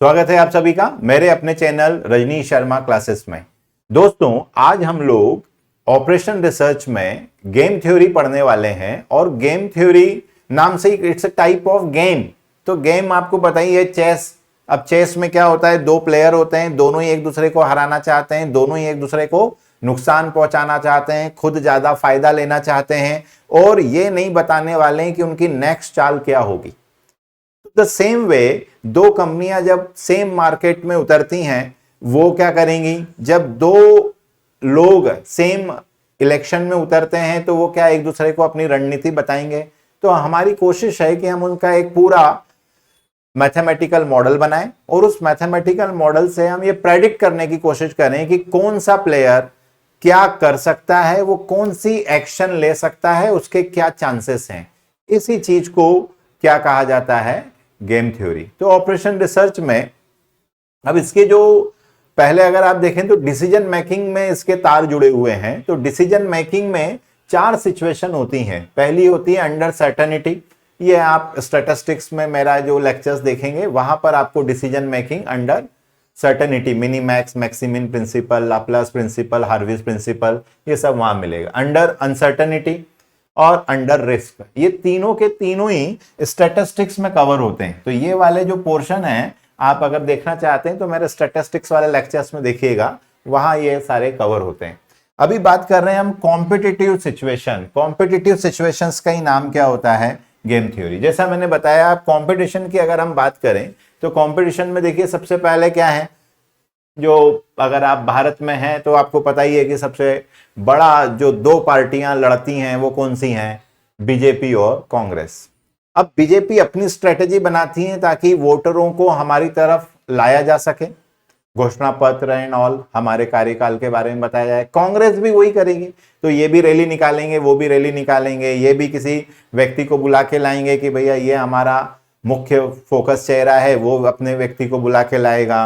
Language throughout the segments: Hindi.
स्वागत है आप सभी का मेरे अपने चैनल रजनीश शर्मा क्लासेस में। दोस्तों, आज हम लोग ऑपरेशन रिसर्च में गेम थ्योरी पढ़ने वाले हैं और गेम थ्योरी नाम से ही it's a type of game. तो गेम आपको पता ही है, चेस। अब चेस में क्या होता है, दो प्लेयर होते हैं, दोनों ही एक दूसरे को हराना चाहते हैं, दोनों ही एक दूसरे को नुकसान पहुंचाना चाहते हैं, खुद ज्यादा फायदा लेना चाहते हैं और ये नहीं बताने वाले हैं कि उनकी नेक्स्ट चाल क्या होगी। द सेम वे दो कंपनियां जब सेम मार्केट में उतरती हैं, वो क्या करेंगी, जब दो लोग सेम इलेक्शन में उतरते हैं तो वो क्या एक दूसरे को अपनी रणनीति बताएंगे। तो हमारी कोशिश है कि हम उनका एक पूरा मैथमेटिकल मॉडल बनाएं और उस मैथमेटिकल मॉडल से हम ये प्रेडिक्ट करने की कोशिश करें कि कौन सा प्लेयर क्या कर सकता है, वो कौन सी एक्शन ले सकता है, उसके क्या चांसेस हैं। इसी चीज को क्या कहा जाता है, गेम थ्योरी। तो ऑपरेशन रिसर्च में अब इसके जो पहले अगर आप देखें तो डिसीजन मेकिंग में इसके तार जुड़े हुए हैं। तो डिसीजन मेकिंग में चार सिचुएशन होती हैं। पहली होती है अंडर सर्टेनिटी। ये आप स्टैटिस्टिक्स में मेरा जो लेक्चर्स देखेंगे वहां पर आपको decision making under certainty, minimax, maximin principle, Laplace principle, Hurwicz principle, ये सब वहां मिलेगा। अंडर अनसर्टेनिटी और अंडर रिस्क, ये तीनों के तीनों ही स्टैटिस्टिक्स में कवर होते हैं। तो ये वाले जो पोर्शन है, आप अगर देखना चाहते हैं तो मेरे स्टैटिस्टिक्स वाले लेक्चर्स में देखिएगा, वहां ये सारे कवर होते हैं। अभी बात कर रहे हैं हम कॉम्पिटिटिव सिचुएशन। कॉम्पिटिटिव सिचुएशंस का ही नाम क्या होता है, गेम थ्योरी। जैसा मैंने बताया, आप कंपटीशन की अगर हम बात करें तो कंपटीशन में देखिए सबसे पहले क्या है, जो अगर आप भारत में हैं तो आपको पता ही है कि सबसे बड़ा जो दो पार्टियां लड़ती हैं वो कौन सी हैं, बीजेपी और कांग्रेस। अब बीजेपी अपनी स्ट्रेटेजी बनाती है ताकि वोटरों को हमारी तरफ लाया जा सके, घोषणा पत्र एंड ऑल, हमारे कार्यकाल के बारे में बताया जाए। कांग्रेस भी वही करेगी, तो ये भी रैली निकालेंगे, वो भी रैली निकालेंगे, ये भी किसी व्यक्ति को बुला के लाएंगे कि भैया ये हमारा मुख्य फोकस चेहरा है, वो अपने व्यक्ति को बुला के लाएगा।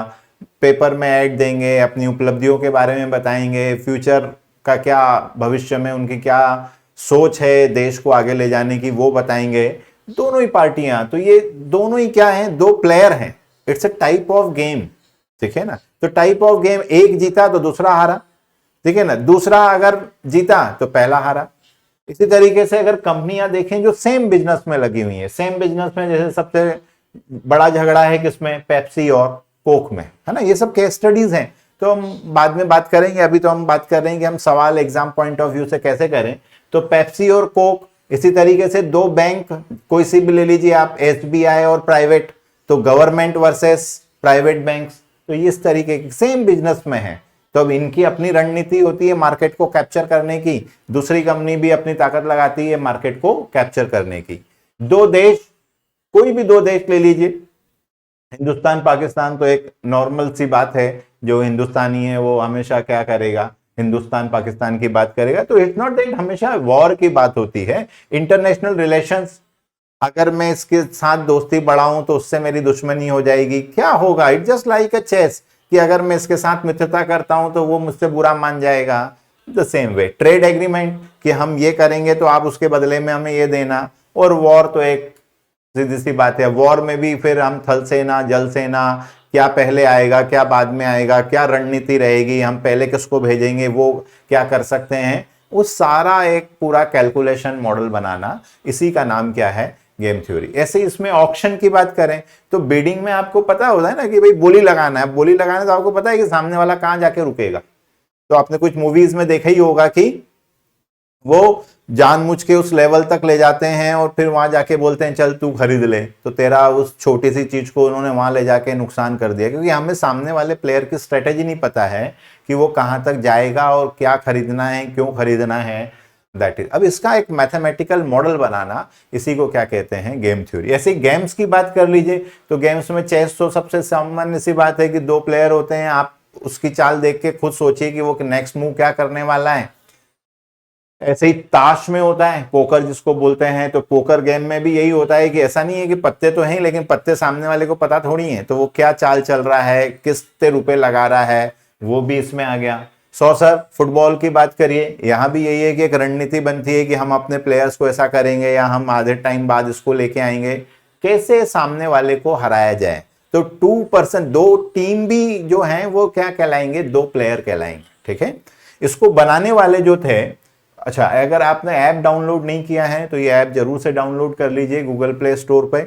पेपर में ऐड देंगे, अपनी उपलब्धियों के बारे में बताएंगे, फ्यूचर का क्या, भविष्य में उनकी क्या सोच है देश को आगे ले जाने की, वो बताएंगे। दोनों ही पार्टियां, तो ये दोनों ही क्या हैं, दो प्लेयर हैं। It's a type of game, ठीक है ना। तो टाइप ऑफ गेम, एक जीता तो दूसरा हारा, ठीक है ना, दूसरा अगर जीता तो पहला हारा। इसी तरीके से अगर कंपनियां देखें जो सेम बिजनेस में लगी हुई है, सेम बिजनेस में जैसे सबसे बड़ा झगड़ा है किसमें, पेप्सी और कोक में, है ना। ये सब केस स्टडीज हैं, तो हम बाद में बात करेंगे। अभी तो हम बात कर रहे हैं कि हम सवाल एग्जाम पॉइंट ऑफ व्यू से कैसे करें। तो पेप्सी और कोक, इसी तरीके से दो बैंक कोई सी भी ले लीजिए आप, एसबीआई और प्राइवेट, तो गवर्नमेंट वर्सेस प्राइवेट बैंक्स, तो इस तरीके के सेम बिजनेस में है। तो अब इनकी अपनी रणनीति होती है मार्केट को कैप्चर करने की, दूसरी कंपनी भी अपनी ताकत लगाती है मार्केट को कैप्चर करने की। दो देश, कोई भी दो देश ले लीजिए, हिंदुस्तान पाकिस्तान तो एक नॉर्मल सी बात है, जो हिंदुस्तानी है वो हमेशा क्या करेगा, हिंदुस्तान पाकिस्तान की बात करेगा। तो इट्स नॉट दैट हमेशा वॉर की बात होती है। इंटरनेशनल रिलेशंस, अगर मैं इसके साथ दोस्ती बढ़ाऊं तो उससे मेरी दुश्मनी हो जाएगी, क्या होगा, it's just like a chase, कि अगर मैं इसके साथ मित्रता करता हूं तो वो मुझसे बुरा मान जाएगा। The same way trade agreement, कि हम ये करेंगे तो आप उसके बदले में हमें ये देना। और वॉर तो एक सीधी सी बात है, वॉर में भी फिर हम थल सेना, जल सेना, क्या पहले आएगा क्या बाद में आएगा, क्या रणनीति रहेगी, हम पहले किसको भेजेंगे, वो क्या कर सकते हैं, उस सारा एक पूरा कैलकुलेशन मॉडल बनाना, इसी का नाम क्या है, गेम थ्योरी। ऐसे इसमें ऑक्शन की बात करें तो बिडिंग में आपको पता होता है ना कि भाई बोली लगाना है, बोली लगाना तो आपको पता है कि सामने वाला कहां जाके रुकेगा। तो आपने कुछ मूवीज में देखा ही होगा कि वो जानबूझ के उस लेवल तक ले जाते हैं और फिर वहां जाके बोलते हैं चल तू खरीद ले, तो तेरा उस छोटी सी चीज को उन्होंने वहां ले जाके नुकसान कर दिया, क्योंकि हमें सामने वाले प्लेयर की स्ट्रेटेजी नहीं पता है कि वो कहां तक जाएगा और क्या खरीदना है, क्यों खरीदना है, दैट इज। अब इसका एक मैथमेटिकल मॉडल बनाना, इसी को क्या कहते हैं, गेम थ्योरी। ऐसे गेम्स की बात कर लीजिए तो गेम्स में चेस तो सबसे सामान्य सी बात है कि दो प्लेयर होते हैं, आप उसकी चाल देख के खुद सोचिए कि वो नेक्स्ट मूव क्या करने वाला है। ऐसे ही ताश में होता है, पोकर जिसको बोलते हैं, तो पोकर गेम में भी यही होता है कि ऐसा नहीं है कि पत्ते तो हैं लेकिन पत्ते सामने वाले को पता थोड़ी है, तो वो क्या चाल चल रहा है, कितने रुपए लगा रहा है, वो भी इसमें आ गया। सर फुटबॉल की बात करिए, यहां भी यही है कि एक रणनीति बनती है कि हम अपने प्लेयर्स को ऐसा करेंगे या हम आधे टाइम बाद इसको लेके आएंगे, कैसे सामने वाले को हराया जाए। तो 2%, दो टीम भी जो हैं वो क्या कहलाएंगे, दो प्लेयर कहलाएंगे। ठीक है, इसको बनाने वाले जो थे, अच्छा अगर आपने ऐप डाउनलोड नहीं किया है तो ये ऐप जरूर से डाउनलोड कर लीजिए गूगल प्ले स्टोर पे,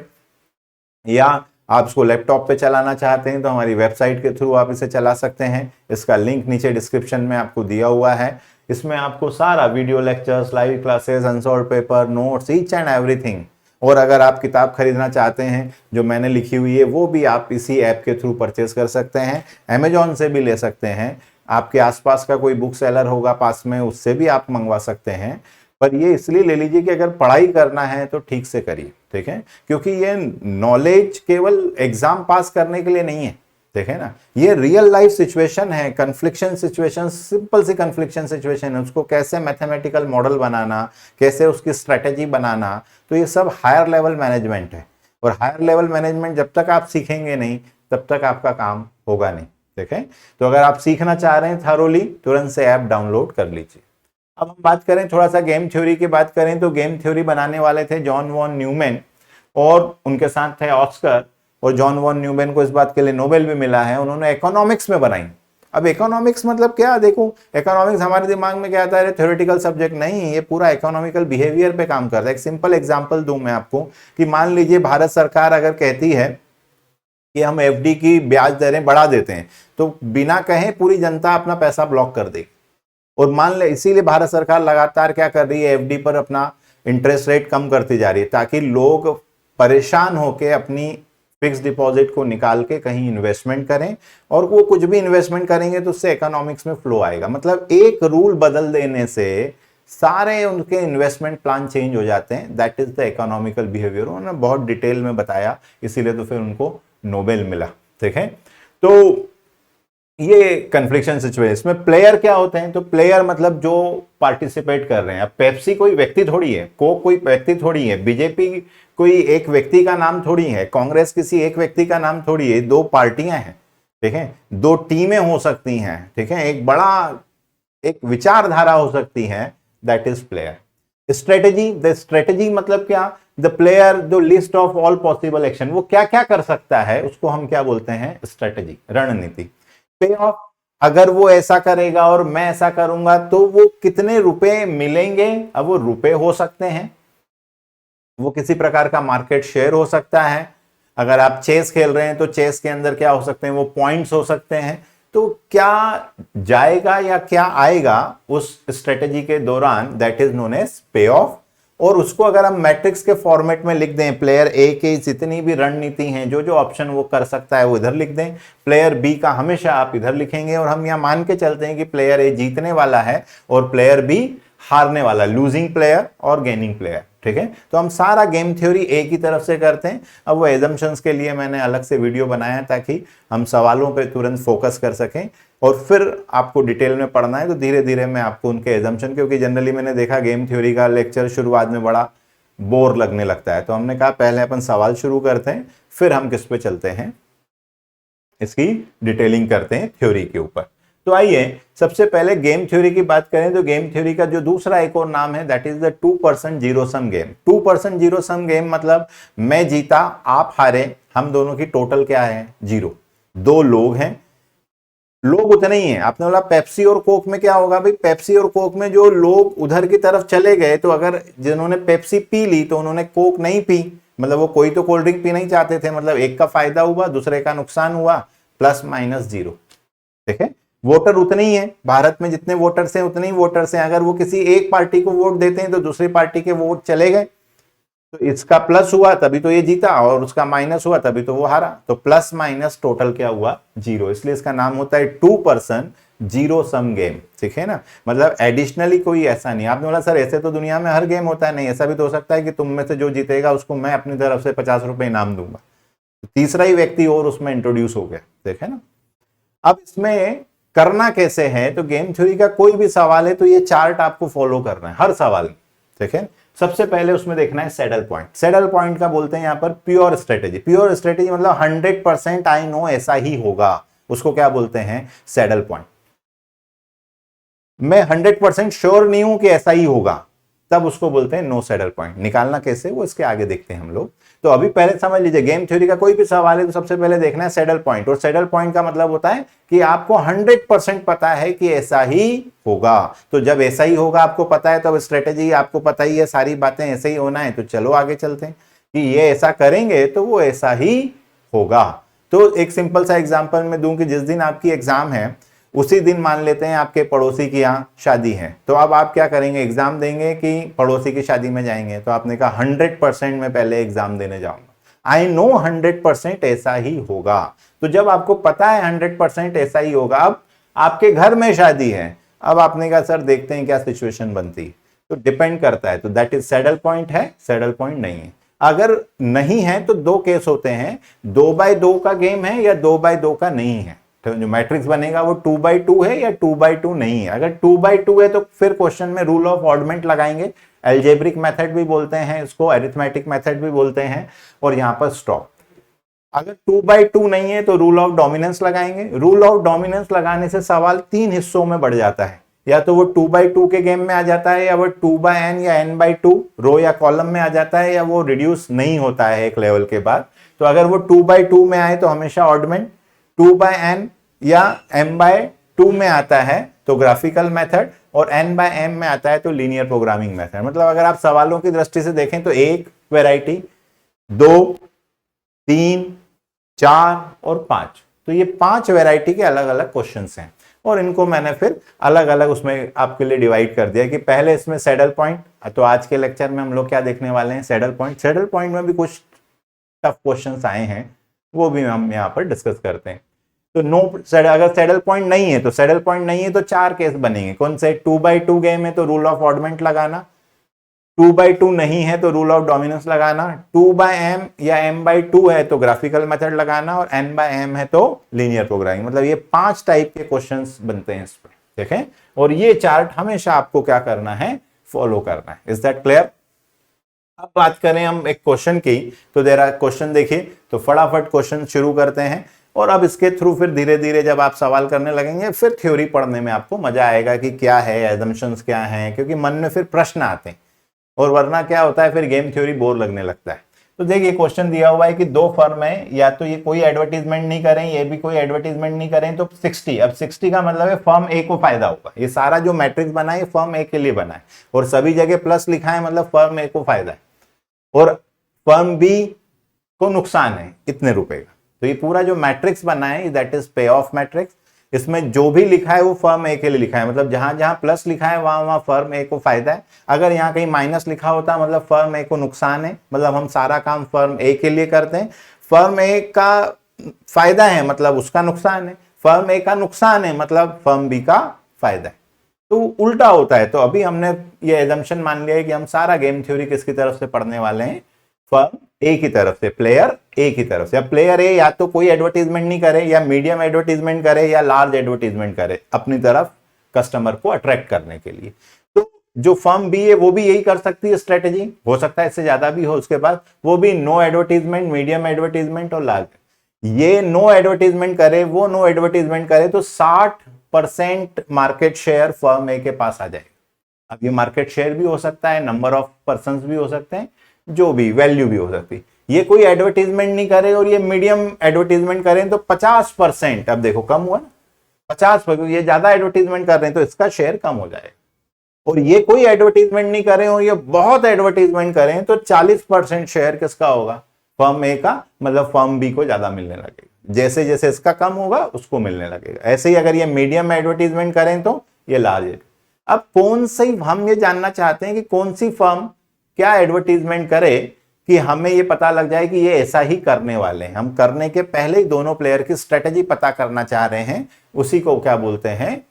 या आप इसको लैपटॉप पे चलाना चाहते हैं तो हमारी वेबसाइट के थ्रू आप इसे चला सकते हैं। इसका लिंक नीचे डिस्क्रिप्शन में आपको दिया हुआ है। इसमें आपको सारा video lectures, live classes, answer paper, notes, each and everything, और अगर आप किताब खरीदना चाहते हैं जो मैंने लिखी हुई है वो भी आप इसी ऐप के थ्रू परचेज कर सकते हैं। अमेजॉन से भी ले सकते हैं, आपके आसपास का कोई बुक सेलर होगा पास में, उससे भी आप मंगवा सकते हैं। पर ये इसलिए ले लीजिए कि अगर पढ़ाई करना है तो ठीक से करिए। ठीक है, क्योंकि ये नॉलेज केवल एग्जाम पास करने के लिए नहीं है। देखें ना, ये रियल लाइफ सिचुएशन है, कन्फ्लिक्शन सिचुएशन, सिंपल सी कन्फ्लिक्शन सिचुएशन है, उसको कैसे मैथमेटिकल मॉडल बनाना, कैसे उसकी स्ट्रेटेजी बनाना, तो ये सब हायर लेवल मैनेजमेंट है। और हायर लेवल मैनेजमेंट जब तक आप सीखेंगे नहीं तब तक आपका काम होगा नहीं। देखें, तो अगर आप सीखना चाह रहे हैं थरोली, तुरंत से ऐप डाउनलोड कर लीजिए। अब हम बात करें थोड़ा सा गेम थ्योरी की बात करें तो गेम थ्योरी बनाने वाले थे जॉन वॉन न्यूमैन, और उनके साथ थे ऑस्कर। और जॉन वॉन न्यूमैन को इस बात के लिए नोबेल भी मिला है, उन्होंने इकोनॉमिक्स में बनाई। अब इकोनॉमिक्स मतलब क्या, देखो इकोनॉमिक्स हमारे दिमाग में क्या आता है, थ्योरेटिकल सब्जेक्ट नहीं, ये पूरा इकोनॉमिकल बिहेवियर पे काम करता है। एक सिंपल एग्जांपल दूं मैं आपको कि मान लीजिए भारत सरकार अगर कहती है कि हम एफडी की ब्याज दरें बढ़ा देते हैं, तो बिना कहे पूरी जनता अपना पैसा ब्लॉक कर देगी। और मान ले इसीलिए भारत सरकार लगातार क्या कर रही है, एफडी पर अपना इंटरेस्ट रेट कम करती जा रही है, ताकि लोग परेशान होकर अपनी फिक्स डिपॉजिट को निकाल के कहीं इन्वेस्टमेंट करें, और वो कुछ भी इन्वेस्टमेंट करेंगे तो उससे इकोनॉमिक्स में फ्लो आएगा। मतलब एक रूल बदल देने से सारे उनके इन्वेस्टमेंट प्लान चेंज हो जाते हैं। That is the economical behaviour. उन्होंने बहुत डिटेल में बताया, इसीलिए तो फिर उनको नोबेल मिला। ठीक है, तो ये कन्फ्लिक्शन सिचुएशन में प्लेयर क्या होते हैं, तो प्लेयर मतलब जो पार्टिसिपेट कर रहे हैं। अब पेप्सी कोई व्यक्ति थोड़ी है, कोक कोई व्यक्ति थोड़ी है, बीजेपी कोई एक व्यक्ति का नाम थोड़ी है, कांग्रेस किसी एक व्यक्ति का नाम थोड़ी है, दो पार्टियां हैं। ठीक है, दो टीमें हो सकती हैं। ठीक है, एक बड़ा एक विचारधारा हो सकती है, that is player. Strategy, the strategy मतलब क्या, the player the list of all possible action, वो क्या क्या कर सकता है उसको हम क्या बोलते हैं, स्ट्रेटेजी, रणनीति। पे ऑफ, अगर वो ऐसा करेगा और मैं ऐसा करूंगा तो वो कितने रुपए मिलेंगे। अब वो रुपए हो सकते हैं, वो किसी प्रकार का मार्केट शेयर हो सकता है। अगर आप चेस खेल रहे हैं तो चेस के अंदर क्या हो सकते हैं, वो पॉइंट्स हो सकते हैं। तो क्या जाएगा या क्या आएगा उस स्ट्रेटेजी के दौरान, दैट इज नोन एज पे ऑफ। और उसको अगर हम मैट्रिक्स के फॉर्मेट में लिख दें, प्लेयर ए के जितनी भी रणनीति हैं, जो जो ऑप्शन वो कर सकता है वो इधर लिख दें, प्लेयर बी का हमेशा आप इधर लिखेंगे, और हम यहां मान के चलते हैं कि प्लेयर ए जीतने वाला है और प्लेयर बी हारने वाला, लूजिंग प्लेयर और गेनिंग प्लेयर। ठीक है, तो हम सारा गेम थ्योरी ए की तरफ से करते हैं। अब वो एजम्पशंस के लिए मैंने अलग से वीडियो बनाया है ताकि हम सवालों पे तुरंत फोकस कर सकें, और फिर आपको डिटेल में पढ़ना है तो धीरे धीरे मैं आपको उनके एजम्पशन, क्योंकि जनरली मैंने देखा गेम थ्योरी का लेक्चर शुरुआत में बड़ा बोर लगने लगता है, तो हमने कहा पहले अपन सवाल शुरू करते हैं, फिर हम किस पे चलते हैं, इसकी डिटेलिंग करते हैं थ्योरी के ऊपर। तो आइए सबसे पहले गेम थ्योरी की बात करें तो गेम थ्योरी का जो दूसरा एक और नाम है, that is the 2% zero sum game. 2% zero sum game मतलब मैं जीता आप हारे, हम दोनों की टोटल क्या है, जीरो। दो लोग हैं, लोग उतने ही हैं। आपने बोला पेप्सी और कोक में क्या होगा, भाई पेप्सी और कोक में जो लोग उधर की तरफ चले गए, तो अगर जिन्होंने पेप्सी पी ली तो उन्होंने कोक नहीं पी, मतलब वो कोई तो कोल्ड ड्रिंक पीना ही चाहते थे, मतलब एक का फायदा हुआ दूसरे का नुकसान हुआ, प्लस माइनस जीरो। ठीक है, वोटर उतने ही हैं, भारत में जितने वोटर्स हैं उतने ही वोटर्स हैं। अगर वो किसी एक पार्टी को वोट देते हैं तो दूसरी पार्टी के वोट चले गए, तो इसका प्लस हुआ तभी तो ये जीता, और उसका माइनस हुआ तभी तो वो हारा। तो प्लस माइनस टोटल क्या हुआ, जीरो। इसलिए इसका नाम होता है 2% जीरो सम गेम। ठीक है ना, मतलब एडिशनली कोई ऐसा नहीं। आपने बोला सर ऐसे तो दुनिया में हर गेम होता है, नहीं, ऐसा भी तो हो सकता है कि तुम में से जो जीतेगा उसको मैं अपनी तरफ से 50 रुपए इनाम दूंगा, तो तीसरा ही व्यक्ति और उसमें इंट्रोड्यूस हो गया। ठीक है ना, अब इसमें करना कैसे है, तो गेम थ्योरी का कोई भी सवाल है तो ये चार्ट आपको फॉलो करना है हर सवाल में। ठीक है, सबसे पहले उसमें देखना है सैडल पॉइंट। सैडल पॉइंट का बोलते हैं यहां पर प्योर स्ट्रेटेजी। प्योर स्ट्रेटेजी मतलब 100% आई नो ऐसा ही होगा, उसको क्या बोलते हैं, सैडल पॉइंट। मैं 100% श्योर नहीं हूं कि ऐसा ही होगा, तब उसको बोलते हैं नो सैडल पॉइंट। निकालना कैसे वो इसके आगे देखते हैं हम लोग। तो अभी पहले समझ लीजिए, गेम थ्योरी का कोई भी सवाल है तो सबसे पहले देखना है सैडल पॉइंट। और सैडल पॉइंट का मतलब होता है कि आपको 100% पता है कि ऐसा ही होगा। तो जब ऐसा ही होगा आपको पता है, तो अब स्ट्रेटेजी आपको पता ही है, सारी बातें ऐसे ही होना है। तो चलो आगे चलते हैं कि ये ऐसा करेंगे तो वो ऐसा ही होगा। तो एक सिंपल सा एग्जांपल मैं दूं कि जिस दिन आपकी एग्जाम है उसी दिन मान लेते हैं आपके पड़ोसी की यहाँ शादी है, तो अब आप क्या करेंगे, एग्जाम देंगे कि पड़ोसी की शादी में जाएंगे? तो आपने कहा 100% मैं पहले एग्जाम देने जाऊंगा। आई नो 100% ऐसा ही होगा। तो जब आपको पता है 100% ऐसा ही होगा, अब आपके घर में शादी है, अब आपने कहा सर देखते हैं क्या सिचुएशन बनती है। तो डिपेंड करता है, तो दैट इज सैडल पॉइंट है, सैडल पॉइंट नहीं है। अगर नहीं है तो दो केस होते हैं, 2x2 का गेम है या 2x2 का नहीं है। तो जो मैट्रिक्स बनेगा वो 2x2 है या 2x2 नहीं है। अगर 2x2 है तो फिर क्वेश्चन में रूल ऑफ ऑडमेंट लगाएंगे, एल्जेब्रिक मेथड भी बोलते हैं इसको, अरिथमेटिक मेथड भी बोलते हैं, और यहां पर स्टॉप। अगर 2x2 नहीं है तो रूल ऑफ डोमिनेंस लगाएंगे। रूल ऑफ डोमिनेंस लगाने से सवाल 3 हिस्सों में बढ़ जाता है, या तो वो 2x2 के गेम में आ जाता है, या वो 2/n या n/2 रो या कॉलम में आ जाता है, या वो रिड्यूस नहीं होता है एक लेवल के बाद। तो अगर वो 2x2 में आए तो हमेशा ऑडमेंट, 2/n या m/2 में आता है तो ग्राफिकल मेथड, और n/m में आता है तो लीनियर प्रोग्रामिंग मेथड। मतलब अगर आप सवालों की दृष्टि से देखें तो 1 वैरायटी, 2, 3, 4 और 5, तो ये 5 वैरायटी के अलग अलग क्वेश्चंस हैं। और इनको मैंने फिर अलग अलग उसमें आपके लिए डिवाइड कर दिया कि पहले इसमें सैडल पॉइंट। तो आज के लेक्चर में हम लोग क्या देखने वाले हैं, सैडल पॉइंट। सैडल पॉइंट में भी कुछ टफ क्वेश्चंस आए हैं, वो भी हम यहाँ पर डिस्कस करते हैं। तो नो अगर सैडल पॉइंट नहीं है, तो सैडल पॉइंट नहीं है तो 4 केस बनेंगे। कौन से? 2x2 गेम है तो रूल ऑफ ऑडमेंट लगाना, 2x2 नहीं है तो रूल ऑफ डोमिनेंस लगाना, 2/m या m/2 है तो ग्राफिकल मेथड लगाना, और n/m है तो लीनियर प्रोग्रामिंग। मतलब ये 5 टाइप के क्वेश्चंस बनते हैं इस पर, देखें। और ये चार्ट हमेशा आपको क्या करना है, फॉलो करना है। Is that clear? अब बात करें हम एक क्वेश्चन की, तो देरा क्वेश्चन देखिए, तो फटाफट क्वेश्चन शुरू करते हैं। और अब इसके थ्रू फिर धीरे धीरे जब आप सवाल करने लगेंगे फिर थ्योरी पढ़ने में आपको मजा आएगा कि क्या है, एजम्पशंस क्या हैं, क्योंकि मन में फिर प्रश्न आते हैं। और वरना क्या होता है, फिर गेम थ्योरी बोर लगने लगता है। तो देखिए क्वेश्चन दिया हुआ है कि 2 फर्म है, या तो ये कोई एडवर्टीजमेंट नहीं करें, ये भी कोई एडवर्टीजमेंट नहीं करें, तो 60। अब 60 का मतलब है फर्म ए को फायदा होगा। ये सारा जो मैट्रिक्स बना है फर्म ए के लिए बना है, और सभी जगह प्लस लिखा है, मतलब फर्म ए को फायदा है, और फर्म बी को नुकसान है इतने रुपए का। तो ये पूरा जो मैट्रिक्स बना है दैट इज पे ऑफ मैट्रिक्स। इसमें जो भी लिखा है वो फर्म ए के लिए लिखा है, मतलब जहां जहां प्लस लिखा है वहां वहां फर्म ए को फायदा है। अगर यहाँ कहीं माइनस लिखा होता मतलब फर्म ए को नुकसान है, मतलब हम सारा काम फर्म ए के लिए करते हैं। फर्म ए का फायदा है मतलब उसका नुकसान है, फर्म ए का नुकसान है मतलब फर्म बी का फायदा है। तो उल्टा होता है। तो अभी हमने ये एजम्पशन मान लिया है कि हम सारा गेम थ्योरी किसकी तरफ से पढ़ने वाले हैं, फर्म ए की तरफ से, प्लेयर ए की तरफ से। अब प्लेयर ए या तो कोई एडवर्टीजमेंट नहीं करे, या मीडियम एडवर्टीजमेंट करे, या लार्ज एडवर्टीजमेंट करे अपनी तरफ कस्टमर को अट्रैक्ट करने के लिए। तो जो फर्म बी है वो भी यही कर सकती है स्ट्रेटेजी, हो सकता है इससे ज्यादा भी हो उसके बाद, वो भी नो एडवर्टीजमेंट, मीडियम एडवर्टीजमेंट और लार्ज। ये नो एडवर्टीजमेंट करे, वो नो एडवर्टीजमेंट करे, तो 60% मार्केट शेयर फर्म ए के पास आ जाएगा। अब ये मार्केट शेयर भी हो सकता है, नंबर ऑफ पर्सन भी हो सकते हैं, जो भी वैल्यू भी हो सकती है। ये कोई एडवर्टीजमेंट नहीं करे और ये मीडियम एडवर्टीजमेंट करें तो 50%, अब देखो कम हुआ ना, 50%। ये ज्यादा एडवर्टीजमेंट कर रहे हैं तो इसका शेयर कम हो जाएगा। और ये कोई एडवर्टीजमेंट नहीं करें और ये बहुत एडवर्टीजमेंट करें तो 40% शेयर किसका होगा, फर्म ए का, मतलब फर्म बी को ज्यादा मिलने लगेगा। जैसे जैसे इसका कम होगा उसको मिलने लगेगा। ऐसे ही अगर ये मीडियम एडवर्टीजमेंट करें तो ये लार्ज। अब कौन सी, हम ये जानना चाहते हैं कि कौन सी फर्म क्या एडवर्टीजमेंट करे कि हमें ये पता लग जाए कि ये ऐसा ही करने वाले हैं। हम करने के पहले ही दोनों प्लेयर की स्ट्रेटेजी पता करना चाह रहे हैं, उसी को क्या बोलते हैं,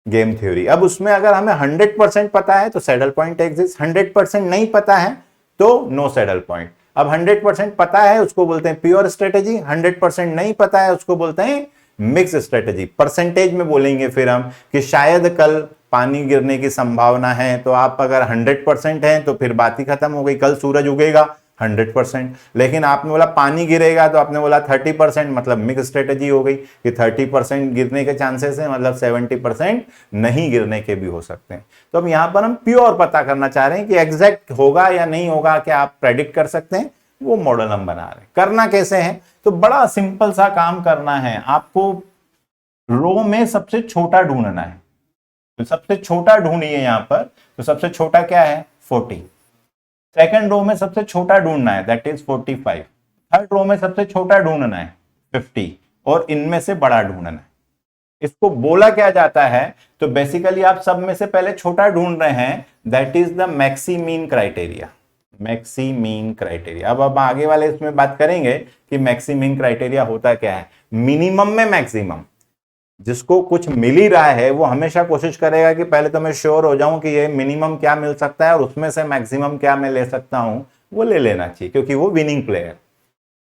गेम थ्योरी। अब उसमें अगर हमें 100% पता है तो सैडल पॉइंट एग्जिस्ट, 100% नहीं पता है तो नो सैडल पॉइंट। अब 100% पता है उसको बोलते हैं प्योर स्ट्रेटेजी, 100% नहीं पता है उसको बोलते हैं मिक्स स्ट्रेटेजी। परसेंटेज में बोलेंगे फिर हम कि शायद कल पानी गिरने की संभावना है, तो आप अगर 100% हैं तो फिर बात ही खत्म हो गई, कल सूरज उगेगा 100%। लेकिन आपने बोला पानी गिरेगा तो आपने बोला 30%, मतलब मिक्स स्ट्रेटेजी हो गई कि 30% गिरने के चांसेस है, मतलब 70% नहीं गिरने के भी हो सकते हैं। तो अब यहां पर हम प्योर पता करना चाह रहे हैं कि एग्जैक्ट होगा या नहीं होगा, क्या आप प्रेडिक्ट कर सकते हैं, वो मॉडल हम बना रहे हैं। करना कैसे है, तो बड़ा सिंपल सा काम करना है आपको। रो में सबसे छोटा ढूंढना है, तो सबसे छोटा ढूंढिए यहां पर। तो सबसे छोटा क्या है, 40। सेकंड रो में सबसे छोटा ढूंढना है, दैट इज 45। थर्ड रो में सबसे छोटा ढूंढना है 50, और इनमें से बड़ा ढूंढना है। इसको बोला क्या जाता है, तो बेसिकली आप सब में से पहले छोटा ढूंढ रहे हैं, that is the maxi mean criteria. Maxi mean criteria. अब आगे वाले इसमें बात करेंगे कि मैक्सी मीन क्राइटेरिया होता क्या है। मिनिमम में मैक्सिमम, जिसको कुछ मिल ही रहा है वो हमेशा कोशिश करेगा कि पहले तो मैं श्योर हो जाऊं कि ये मिनिमम क्या मिल सकता है और उसमें से मैक्सिमम क्या मैं ले सकता हूं, वो ले लेना चाहिए, क्योंकि वो विनिंग प्लेयर।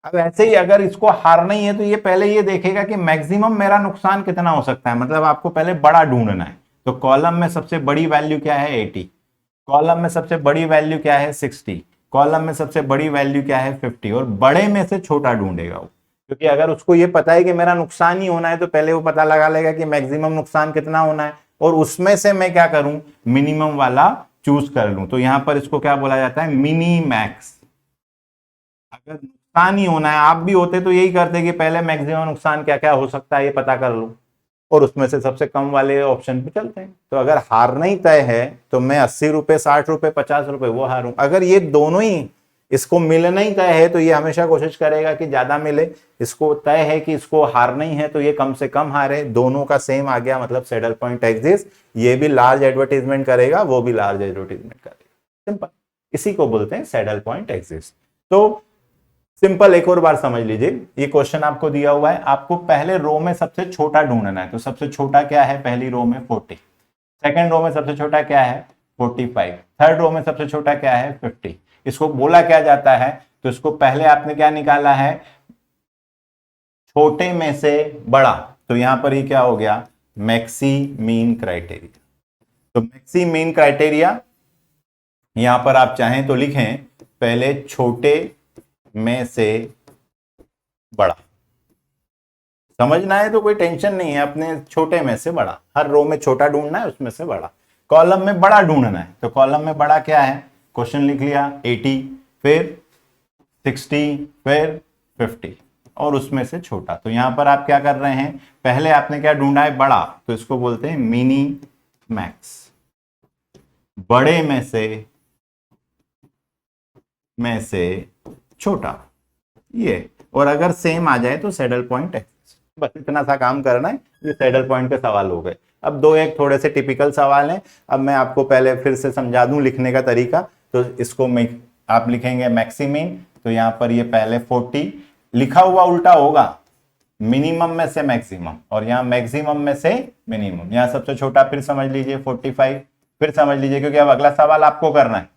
अब ऐसे ही अगर इसको हारना ही है तो ये पहले ये देखेगा कि मैक्सिमम मेरा नुकसान कितना हो सकता है, मतलब आपको पहले बड़ा ढूंढना है। तो कॉलम में सबसे बड़ी वैल्यू क्या है, 80। कॉलम में सबसे बड़ी वैल्यू क्या है, 60। कॉलम में सबसे बड़ी वैल्यू क्या है, 50। और बड़े में से छोटा ढूंढेगा वो, क्योंकि अगर उसको ये पता है कि मेरा नुकसान ही होना है तो पहले वो पता लगा लेगा कि मैक्सिमम नुकसान कितना होना है, और उसमें से मैं क्या करूं, मिनिमम वाला चूज कर लूं। तो यहां पर इसको क्या बोला जाता है, मिनी मैक्स। अगर नुकसान ही होना है, आप भी होते तो यही करते कि पहले मैक्सिमम नुकसान क्या क्या हो सकता है ये पता कर लो, और उसमें से सबसे कम वाले ऑप्शन पे चलते हैं। तो अगर हारना ही तय है तो मैं 80 रुपए, 60 रुपए, 50 रुपए वो हारूं। अगर ये दोनों ही, इसको मिलना ही तय है तो ये हमेशा कोशिश करेगा कि ज्यादा मिले। इसको तय है कि इसको हारना ही है तो ये कम से कम हारे। दोनों का सेम आ गया, मतलब सैडल पॉइंट एग्जिस्ट। ये भी लार्ज एडवर्टीजमेंट करेगा, वो भी लार्ज एडवर्टीजमेंट करेगा। सिंपल, इसी को बोलते हैं सैडल पॉइंट एग्जिस्ट। तो सिंपल एक और बार समझ लीजिए, ये क्वेश्चन आपको दिया हुआ है, आपको पहले रो में सबसे छोटा ढूंढना है। तो सबसे छोटा क्या है पहली रो में, 40। सेकंड रो में सबसे छोटा क्या है, 45। थर्ड रो में सबसे छोटा क्या है, 50। इसको बोला क्या जाता है, तो इसको पहले आपने क्या निकाला है, छोटे में से बड़ा। तो यहां पर ही क्या हो गया, मैक्सी मीन क्राइटेरिया। तो मैक्सी मीन क्राइटेरिया यहां पर आप चाहें तो लिखें, पहले छोटे में से बड़ा। समझना है तो कोई टेंशन नहीं है, अपने छोटे में से बड़ा, हर रो में छोटा ढूंढना है, उसमें से बड़ा। कॉलम में बड़ा ढूंढना है, तो कॉलम में बड़ा क्या है, क्वेश्चन लिख लिया 80, फिर 60, फिर 50, और उसमें से छोटा। तो यहां पर आप क्या कर रहे हैं, पहले आपने क्या ढूंढा है, बड़ा, तो इसको बोलते हैं मिनी मैक्स। बड़े में से छोटा ये, और अगर सेम आ जाए तो सैडल पॉइंट है। बस इतना सा काम करना है, ये सैडल पॉइंट के सवाल हो गए। अब दो एक थोड़े से टिपिकल सवाल हैं, अब मैं आपको पहले फिर से समझा दूं लिखने का तरीका। तो इसको आप लिखेंगे मैक्सिमीन, तो यहां पर ये पहले 40 लिखा हुआ उल्टा होगा, मिनिमम में से मैक्सिमम, और यहां मैक्सिमम में से मिनिमम। यहां सबसे छोटा फिर समझ लीजिए 45, फिर समझ लीजिए, क्योंकि अब अगला सवाल आपको करना है।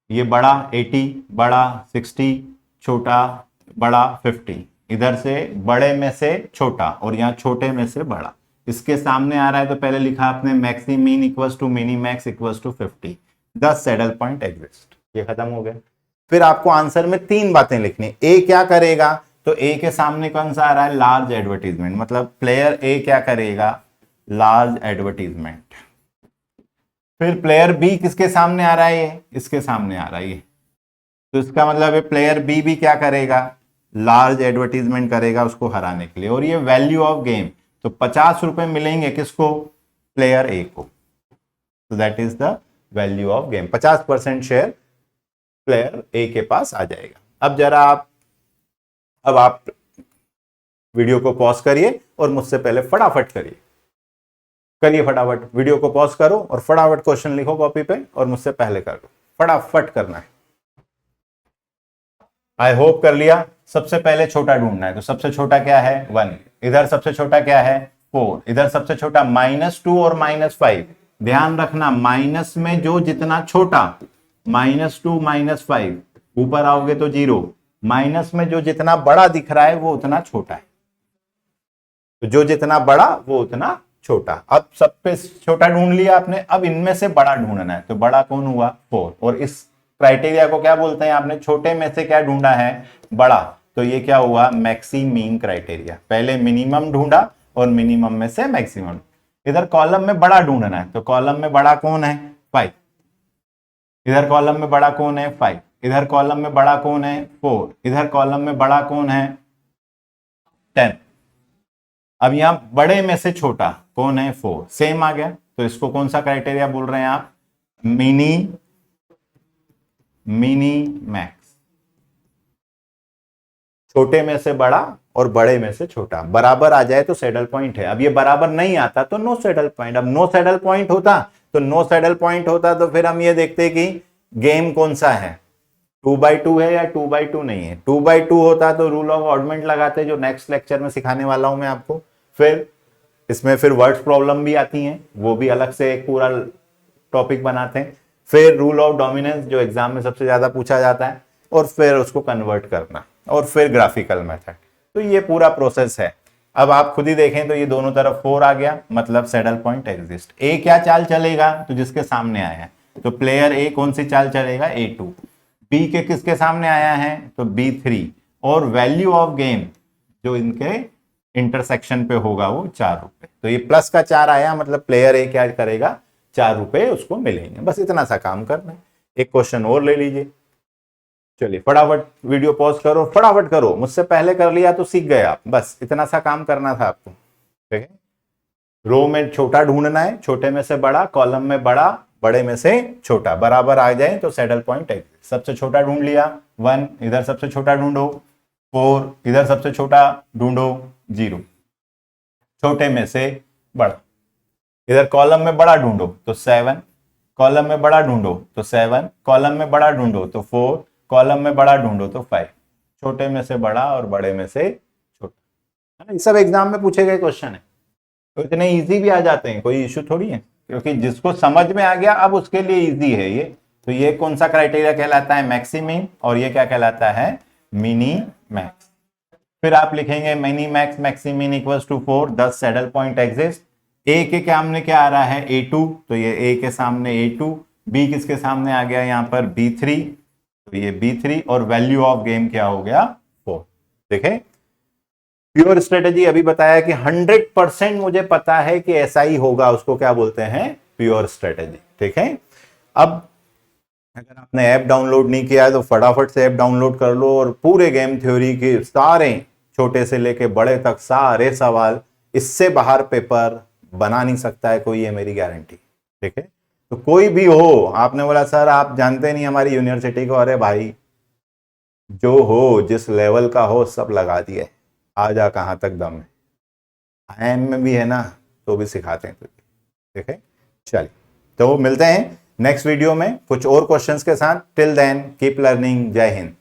ये बड़ा 80, बड़ा 60, छोटा बड़ा 50, इधर से बड़े में से छोटा और यहाँ छोटे में से बड़ा। इसके सामने आ रहा है तो पहले लिखा आपने maximin equals to minimax equals to 50, 10 saddle point exist. ये खत्म हो गया। फिर आपको आंसर में 3 बातें लिखनी। ए क्या करेगा, तो ए के सामने कौन सा आ रहा है, लार्ज एडवर्टीजमेंट, मतलब प्लेयर ए क्या करेगा, लार्ज एडवर्टीजमेंट। फिर प्लेयर बी किसके सामने आ रहा है, ये इसके सामने आ रहा है ये, तो इसका मतलब है प्लेयर बी भी क्या करेगा, लार्ज एडवर्टीजमेंट करेगा उसको हराने के लिए। और ये वैल्यू ऑफ गेम, तो 50 रुपए मिलेंगे किसको, प्लेयर ए को। तो that is the value of game, 50% share player ए के पास आ जाएगा। अब जरा आप वीडियो को पॉज करिए और मुझसे पहले फटाफट करिए फटाफट वीडियो को पॉज करो और फटाफट क्वेश्चन लिखो कॉपी पे और मुझसे पहले कर लो, फटाफट करना है। आई होप कर लिया। सबसे पहले छोटा ढूंढना है, तो सबसे छोटा क्या है 1, इधर सबसे छोटा क्या है 4, इधर सबसे छोटा -2 और -5। ध्यान रखना माइनस में जो जितना छोटा, -2 -5, ऊपर आओगे तो 0, माइनस में जो जितना बड़ा दिख रहा है वो उतना छोटा है, तो जो जितना बड़ा वो उतना छोटा। अब सब पे छोटा ढूंढ लिया आपने, अब इनमें से बड़ा ढूंढना है, तो बड़ा कौन हुआ 4, और इस क्राइटेरिया को क्या बोलते हैं, आपने छोटे में से क्या ढूंढा है, बड़ा, तो ये क्या हुआ, मैक्सिमीन क्राइटेरिया। पहले मिनिमम ढूंढा और मिनिमम में से मैक्सिमम। इधर कॉलम में बड़ा ढूंढना है, तो कॉलम में बड़ा कौन है, 5। इधर कॉलम में बड़ा कौन है, 5। इधर कॉलम में बड़ा कौन है, 4। इधर कॉलम में बड़ा कौन है, 10। अब यहां बड़े में से छोटा कौन है, 4, सेम आ गया। तो इसको कौन सा क्राइटेरिया बोल रहे हैं आप, मिनी मैक्स। छोटे में से बड़ा और बड़े में से छोटा बराबर आ जाए तो सैडल पॉइंट है। अब ये बराबर नहीं आता तो नो सैडल पॉइंट। अब नो सैडल पॉइंट होता तो फिर हम ये देखते कि गेम कौन सा है, 2x2 है या 2x2 नहीं है। 2x2 होता तो रूल ऑफ ऑडमेंट लगाते, जो नेक्स्ट लेक्चर में सिखाने वाला हूं मैं आपको। फिर इसमें फिर वर्ड्स प्रॉब्लम भी आती हैं, वो भी अलग से एक पूरा टॉपिक बनाते हैं। फिर रूल ऑफ डोमिनेंस जो एग्जाम में सबसे ज्यादा पूछा जाता है, और फिर उसको कन्वर्ट करना, और फिर ग्राफिकल मेथड। तो ये पूरा प्रोसेस है। अब आप खुद ही देखें तो ये दोनों तरफ 4 आ गया, मतलब सैडल पॉइंट एग्जिस्ट। ए क्या चाल चलेगा, तो जिसके सामने आया है, तो प्लेयर ए कौन सी चाल चलेगा, A2। बी के किसके सामने आया है, तो B3। और वैल्यू ऑफ गेम जो इनके इंटरसेक्शन पे होगा वो 4 रुपए। तो ये प्लस का 4 आया, मतलब प्लेयर ए क्या करेगा, 4 रुपए उसको मिलेंगे। बस इतना सा काम करना है। एक क्वेश्चन और ले लीजिए। चलिए फटाफट वीडियो पॉज करो, फटाफट करो, मुझसे पहले कर लिया तो सीख गए आप। बस इतना सा काम करना था आपको, ठीक है। रो में छोटा ढूंढना है, छोटे में से बड़ा, कॉलम में बड़ा, बड़े में से छोटा, बराबर आ जाए तो सैडल पॉइंट है। सबसे छोटा ढूंढ लिया 1, इधर सबसे छोटा ढूंढो 4, इधर सबसे छोटा ढूंढो 0, छोटे में से बड़ा। इधर कॉलम में बड़ा ढूंढो तो 7, कॉलम में बड़ा ढूंढो तो 7, कॉलम में बड़ा ढूंढो तो 4, कॉलम में बड़ा ढूंढो तो 5। छोटे में से बड़ा और बड़े में से छोटा, है ना। ये सब एग्जाम में पूछे गए क्वेश्चन है, तो इतने इजी भी आ जाते हैं, कोई इश्यू थोड़ी है, क्योंकि जिसको समझ में आ गया अब उसके लिए इजी है ये। तो ये कौन सा क्राइटेरिया कहलाता है, मैक्सिमिन, और ये क्या कहलाता है, मिनी मैक्स। फिर आप लिखेंगे mini max maximin equals to 4, 10 saddle point exist. A के सामने क्या आ रहा है, A2, तो ये ए के सामने A2। बी किसके सामने आ गया यहाँ पर, B3, तो ये B3, और वैल्यू ऑफ गेम क्या हो गया, 4। देखें, प्योर स्ट्रेटेजी अभी बताया कि 100% मुझे पता है कि ऐसा ही होगा, उसको क्या बोलते हैं, प्योर स्ट्रेटेजी, ठीक है। अब अगर आपने ऐप डाउनलोड नहीं किया है तो फटाफट से ऐप डाउनलोड कर लो, और पूरे गेम थ्योरी के सारे छोटे से लेके बड़े तक सारे सवाल, इससे बाहर पेपर बना नहीं सकता है कोई, ये मेरी गारंटी, ठीक है। तो कोई भी हो, आपने बोला सर आप जानते नहीं हमारी यूनिवर्सिटी को, अरे भाई जो हो, जिस लेवल का हो, सब लगा दिए, आ जा कहां तक दम है। IIM में भी है ना, तो भी सिखाते हैं तुझे, ठीक है। चलिए, तो मिलते हैं नेक्स्ट वीडियो में कुछ और क्वेश्चंस के साथ। Till then keep learning. जय हिंद।